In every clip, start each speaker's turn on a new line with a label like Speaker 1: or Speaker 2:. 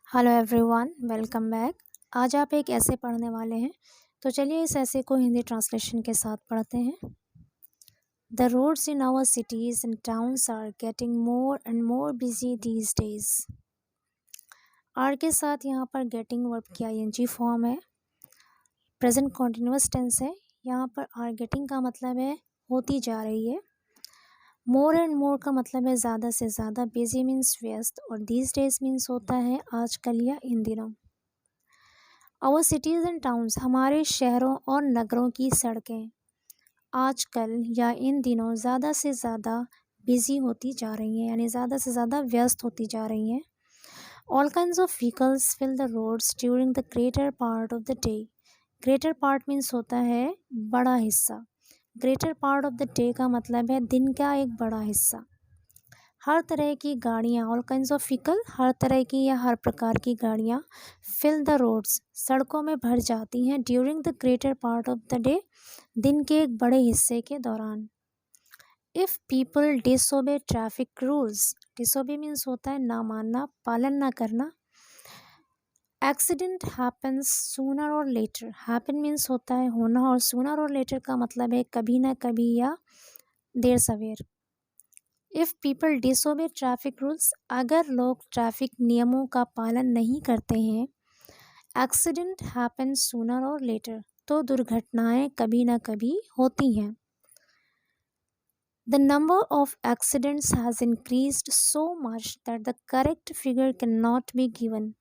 Speaker 1: Hello everyone, welcome back. आज आप एक ऐसे पढ़ने वाले हैं, तो चलिए इस ऐसे को हिंदी ट्रांसलेशन के साथ पढ़ते हैं। The roads in our cities and towns are getting more and more busy these days. Are के साथ यहाँ पर गेटिंग वर्ब की आईएनजी फॉर्म है, प्रेजेंट कॉन्टिन्यूअस टेंस है। यहाँ पर आर गेटिंग का मतलब है होती जा रही है। मोर एंड मोर का मतलब है ज़्यादा से ज़्यादा। बिजी मीन्स व्यस्त, और दीज डेज मीन्स होता है आजकल या इन दिनों। आवर सिटीज़ एंड टाउन्स, हमारे शहरों और नगरों की सड़कें आजकल या इन दिनों ज़्यादा से ज़्यादा बिजी होती जा रही हैं, यानी ज़्यादा से ज़्यादा व्यस्त होती जा रही हैं। All kinds of vehicles fill the roads during the greater part of the day. Greater part means होता है बड़ा हिस्सा। Greater part of the day का मतलब है दिन का एक बड़ा हिस्सा। हर तरह की गाड़ियाँ, ऑल काइंड्स ऑफ व्हीकल, हर तरह की या हर प्रकार की गाड़ियाँ फिल द रोड्स, सड़कों में भर जाती हैं। During the greater part of the day, दिन के एक बड़े हिस्से के दौरान। If people disobey traffic rules, disobey means होता है ना मानना, पालन ना करना। एक्सीडेंट हैपन्स सूनर और लेटर, हैपन मीन्स होता है होना, और सूनर और लेटर का मतलब है कभी ना कभी या देर सवेर। If people disobey traffic rules, अगर लोग ट्रैफिक नियमों का पालन नहीं करते हैं। एक्सीडेंट हैपन सूनर और लेटर, तो दुर्घटनाएं कभी ना कभी होती हैं। The number of accidents has increased so much that the correct figure can not be given.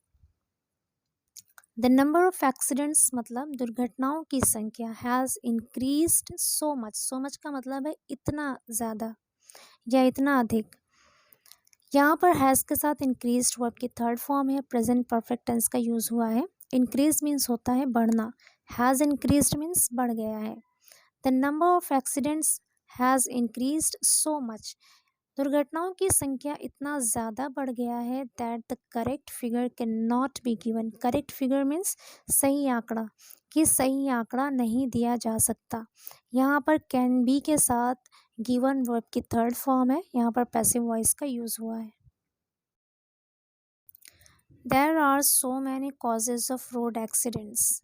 Speaker 1: The number of accidents मतलब दुर्घटनाओं की संख्या, has increased so much, so much का मतलब है इतना ज़्यादा या इतना अधिक। यहाँ पर हैज़ के साथ इंक्रीज वर्ब की थर्ड फॉर्म है, प्रेजेंट परफेक्ट टेंस का यूज़ हुआ है। इंक्रीज मीन्स होता है बढ़ना, हैज़ इंक्रीज्ड मीन्स बढ़ गया है। The number of accidents has increased so much, दुर्घटनाओं की संख्या इतना ज़्यादा बढ़ गया है। That the correct figure can not be given, correct figure means सही आंकड़ा, कि सही आंकड़ा नहीं दिया जा सकता। यहाँ पर कैन बी के साथ गिवन वर्ब की थर्ड फॉर्म है, यहाँ पर पैसिव वॉइस का यूज़ हुआ है। There are so many causes of road accidents.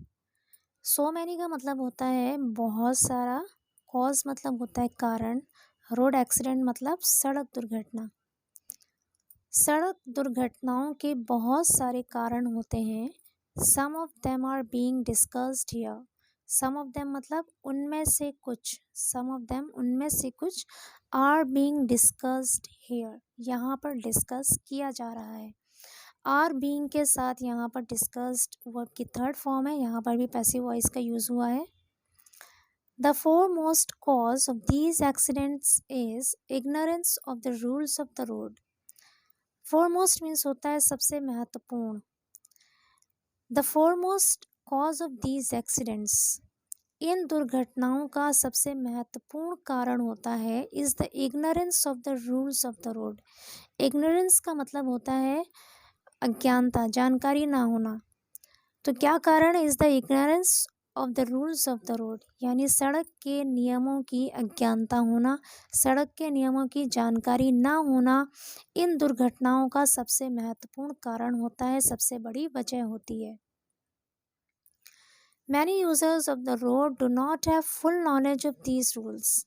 Speaker 1: So many का मतलब होता है बहुत सारा, कॉज मतलब होता है कारण, रोड एक्सीडेंट मतलब सड़क दुर्घटना। सड़क दुर्घटनाओं के बहुत सारे कारण होते हैं। Some of them are being discussed here, some of them मतलब उनमें से कुछ, सम ऑफ देम उनमें से कुछ, आर बीइंग डिस्कस्ड हियर, यहाँ पर डिस्कस किया जा रहा है। आर बीइंग के साथ यहाँ पर डिस्कस्ड वर्ब की थर्ड फॉर्म है, यहाँ पर भी पैसिव वॉइस का यूज़ हुआ है। The foremost cause of these accidents is ignorance of the rules of the road. foremost means होता है सबसे महत्वपूर्ण। The foremost cause of these accidents, इन दुर्घटनाओं का सबसे महत्वपूर्ण कारण होता है is the ignorance of the rules of the road. ignorance का मतलब होता है अज्ञानता, जानकारी ना होना। तो क्या कारण है? Is the ignorance of the rules of the road, यानी सड़क के नियमों की अज्ञानता होना, सड़क के नियमों की जानकारी ना होना इन दुर्घटनाओं का सबसे महत्वपूर्ण कारण होता है, सबसे बड़ी वजह होती है। Many users of the road do not have full knowledge of these rules.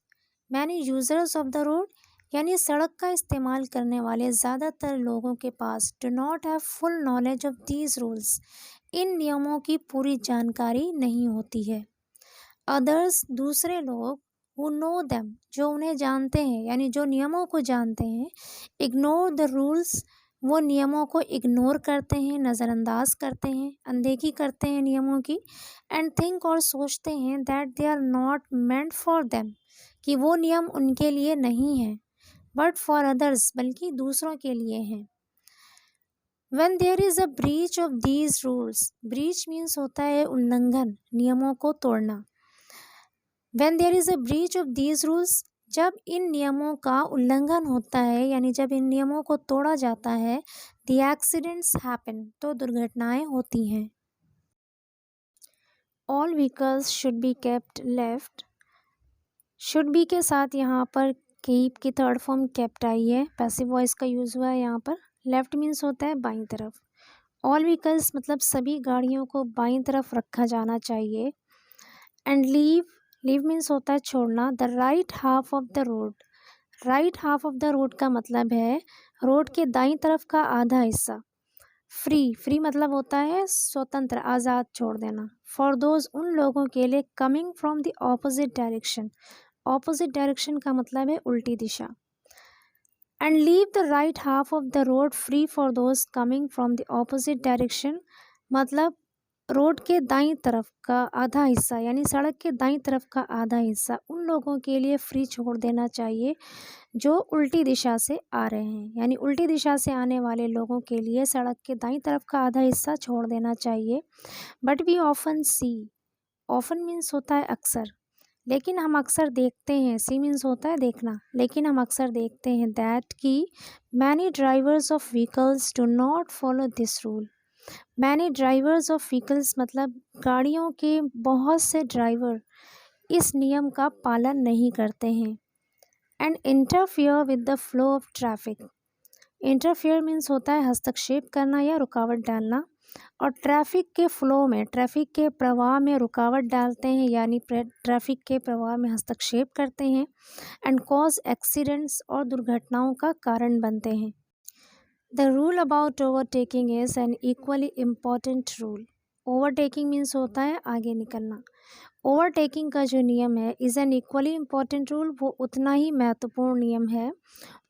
Speaker 1: Many users of the road यानी सड़क का इस्तेमाल करने वाले ज़्यादातर लोगों के पास do not have full knowledge of these rules, इन नियमों की पूरी जानकारी नहीं होती है। अदर्स दूसरे लोग, हु नो देम जो उन्हें जानते हैं, यानी जो नियमों को जानते हैं, इग्नोर द रूल्स वो नियमों को इग्नोर करते हैं, नज़रअंदाज करते हैं, अनदेखी करते हैं नियमों की। एंड थिंक और सोचते हैं that they are not meant for them, कि वो नियम उनके लिए नहीं हैं, बट फॉर अदर्स बल्कि दूसरों के लिए हैं। When there is a breach of these rules, breach means होता है उल्लंघन, नियमों को तोड़ना। When there is a breach of these rules, जब इन नियमों का उल्लंघन होता है, यानी जब इन नियमों को तोड़ा जाता है, the accidents happen, तो दुर्घटनाएं होती हैं। All vehicles should be kept left, should be के साथ यहाँ पर keep की थर्ड फॉर्म kept आई है, पैसिव वॉइस का यूज़ हुआ है यहाँ पर। लेफ्ट मीन्स होता है बाईं तरफ। ऑल व्हीकल्स मतलब सभी गाड़ियों को बाईं तरफ रखा जाना चाहिए। एंड लीव मीन्स होता है छोड़ना। The right half of the road, right half of the road का मतलब है रोड के दाईं तरफ का आधा हिस्सा। फ्री मतलब होता है स्वतंत्र, आज़ाद, छोड़ देना। फॉर दोज उन लोगों के लिए coming from the opposite direction, opposite direction का मतलब है उल्टी दिशा। And leave the right half of the road free for those coming from the opposite direction, मतलब रोड के दाईं तरफ का आधा हिस्सा यानी सड़क के दाईं तरफ का आधा हिस्सा उन लोगों के लिए फ्री छोड़ देना चाहिए जो उल्टी दिशा से आ रहे हैं। यानी उल्टी दिशा से आने वाले लोगों के लिए सड़क के दाईं तरफ का आधा हिस्सा छोड़ देना चाहिए। But we often see, often means होता है अक्सर, लेकिन हम अक्सर देखते हैं, सी मीन्स होता है देखना, लेकिन हम अक्सर देखते हैं दैट कि many drivers of vehicles do not follow this rule. Many drivers of vehicles मतलब गाड़ियों के बहुत से ड्राइवर इस नियम का पालन नहीं करते हैं। And interfere with the flow of traffic, interfere means होता है हस्तक्षेप करना या रुकावट डालना, और ट्रैफिक के फ्लो में, ट्रैफिक के प्रवाह में रुकावट डालते हैं यानी ट्रैफिक के प्रवाह में हस्तक्षेप करते हैं। एंड कॉज एक्सीडेंट्स और दुर्घटनाओं का कारण बनते हैं। The rule about overtaking is an equally important rule. Overtaking means होता है आगे निकलना। ओवरटेकिंग का जो नियम है is an equally important rule, वो उतना ही महत्वपूर्ण नियम है।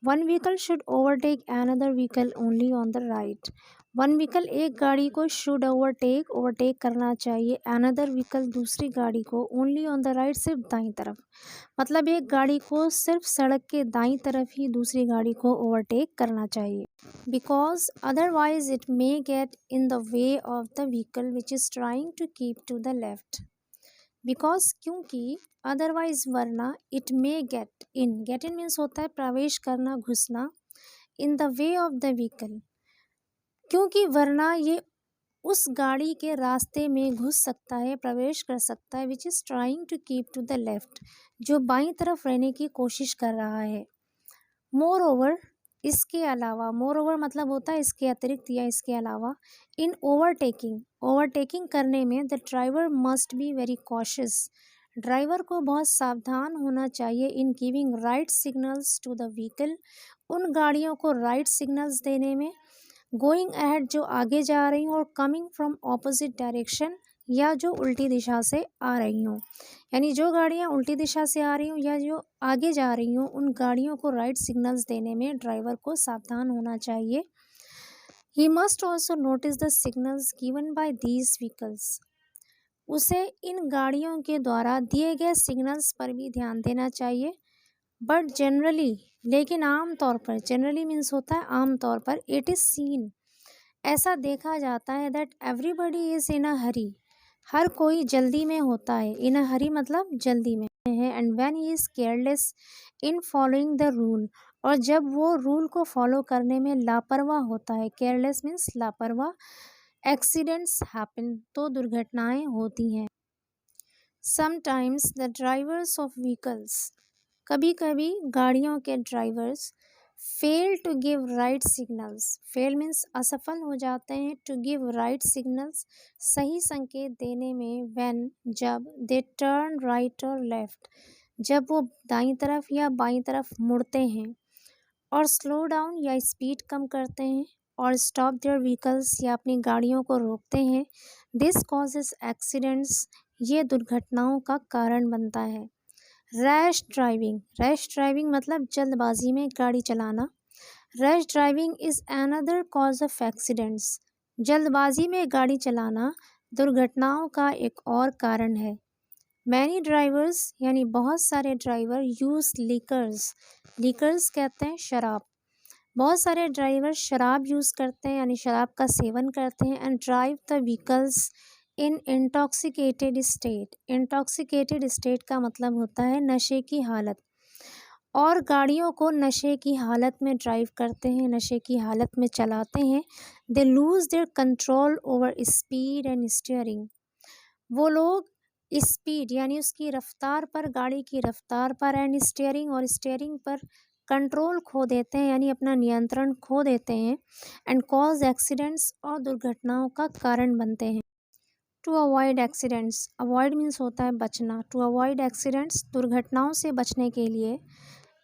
Speaker 1: One vehicle should overtake another vehicle only on the right. One vehicle एक गाड़ी को शुड ओवरटेक करना चाहिए, अनदर व्हीकल दूसरी गाड़ी को ओनली ऑन द राइट, सिर्फ दाईं तरफ। मतलब एक गाड़ी को सिर्फ सड़क के दाईं तरफ ही दूसरी गाड़ी को ओवरटेक करना चाहिए। Because otherwise it may get in the way of the vehicle which is trying to keep to the left. Because क्योंकि, अदरवाइज वरना, it may get in means होता है प्रवेश करना, घुसना, in the way of the vehicle, क्योंकि वरना ये उस गाड़ी के रास्ते में घुस सकता है, प्रवेश कर सकता है, which is trying to keep to the left, जो बाईं तरफ रहने की कोशिश कर रहा है। मोर ओवर, इसके अलावा, मोर ओवर मतलब होता है इसके अतिरिक्त या इसके अलावा। इन ओवरटेकिंग करने में the driver must be very cautious, driver को बहुत सावधान होना चाहिए। In giving right signals to the vehicle, उन गाड़ियों को राइट सिग्नल्स देने में। गोइंग अहेड, जो आगे जा रही हूँ, और कमिंग फ्रॉम ऑपोजिट डायरेक्शन, या जो उल्टी दिशा से आ रही हूँ। यानी जो गाड़ियाँ उल्टी दिशा से आ रही हूँ या जो आगे जा रही हूँ, उन गाड़ियों को राइट सिग्नल्स देने में ड्राइवर को सावधान होना चाहिए। He must also notice the signals given by these vehicles, उसे इन गाड़ियों के द्वारा दिए गए सिग्नल्स पर भी ध्यान देना चाहिए। बट जनरली, लेकिन आम तौर पर, जनरली मीन्स होता है आम तौर पर, इट इज़ सीन, ऐसा देखा जाता है दैट एवरीबडी इज़ इन अ हरी, हर कोई जल्दी में होता है। इन अ हरी मतलब जल्दी में है। And when he is careless in following the rule, और जब वो रूल को फॉलो करने में लापरवाह होता है, केयरलेस मीन्स लापरवाह, एक्सीडेंट्स हैपन, तो दुर्घटनाएं होती हैं। Sometimes the drivers of vehicles, कभी कभी गाड़ियों के drivers fail to give right signals, fail means असफल हो जाते हैं, टू गिव राइट सिग्नल्स, सही संकेत देने में, व्हेन जब, दे टर्न राइट और लेफ्ट, जब वो दाईं तरफ या बाईं तरफ मुड़ते हैं, और स्लो डाउन या स्पीड कम करते हैं, और स्टॉप देयर व्हीकल्स या अपनी गाड़ियों को रोकते हैं। दिस कॉजेस एक्सीडेंट्स, ये दुर्घटनाओं का कारण बनता है। रैश ड्राइविंग मतलब जल्दबाजी में गाड़ी चलाना। Rash driving is another cause of accidents, जल्दबाजी में गाड़ी चलाना दुर्घटनाओं का एक और कारण है। मैनी ड्राइवर्स यानी बहुत सारे ड्राइवर यूज़ लीकर्स कहते हैं शराब, बहुत सारे ड्राइवर शराब यूज़ करते हैं यानी शराब का सेवन करते हैं। And drive the vehicles in intoxicated state का मतलब होता है नशे की हालत, और गाड़ियों को नशे की हालत में ड्राइव करते हैं, नशे की हालत में चलाते हैं। They lose their control over speed and steering, वो लोग स्पीड यानी उसकी रफ्तार पर, गाड़ी की रफ्तार पर, एंड स्टीयरिंग, और स्टीयरिंग पर कंट्रोल खो देते हैं यानी अपना नियंत्रण खो देते हैं एंड कॉज एक्सीडेंट्स और दुर्घटनाओं का कारण बनते हैं। To avoid accidents, avoid means होता है बचना। टू अवॉइड एक्सीडेंट्स, दुर्घटनाओं से बचने के लिए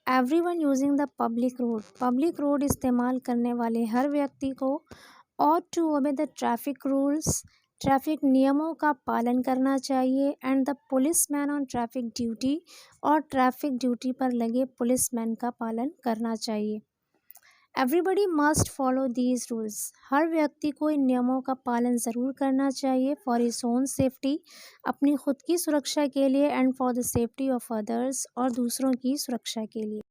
Speaker 1: everyone using the public road इस्तेमाल करने वाले हर व्यक्ति को और to obey the traffic rules, traffic नियमों का पालन करना चाहिए and the policeman on traffic duty, और ट्रैफिक ड्यूटी पर लगे पुलिसमैन का पालन करना चाहिए। Everybody must follow these rules, हर व्यक्ति को इन नियमों का पालन ज़रूर करना चाहिए फॉर हिज ओन सेफ्टी, अपनी खुद की सुरक्षा के लिए and for the safety of others, और दूसरों की सुरक्षा के लिए।